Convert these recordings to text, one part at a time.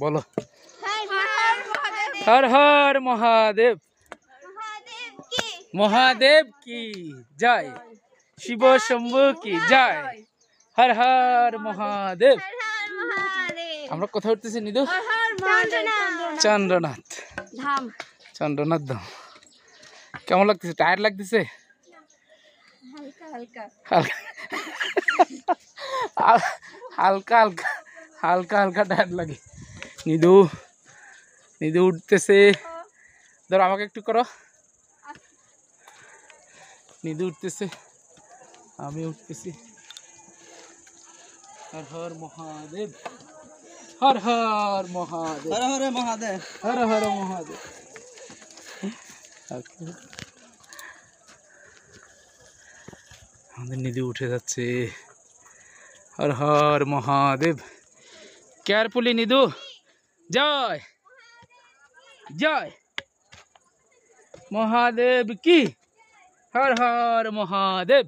বলো হর হর মহাদেব। মহাদেব কি জয়, শিব শম্ভু কি জয়, হর হর মহাদেব। আমরা কোথায় উঠতেছি নিদু? চন্দ্রনাথ ধাম। চন্দ্রনাথ ধাম। কেমন লাগতেছে? টায়ার লাগতেছে? হালকা হালকা হালকা হালকা টায়ার লাগে। নিদু নিদু উঠতেছে। ধরো আমাকে একটু করো। নিদু উঠতেছে, আমি উঠতেছি। হর হর মহাদেব, হর হর মহাদেব, হর হর মহাদেব, হর হর মহাদেব। আমাদের নিদু উঠে যাচ্ছে। হর হর মহাদেব। কেয়ারফুলি নিদু। জয় জয় মহাদেব কি, হর হর মহাদেব।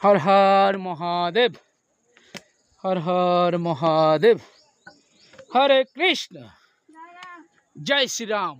হর হর মহাদেব, হর হর মহাদেব। হরে কৃষ্ণ, জয় শ্রীরাম।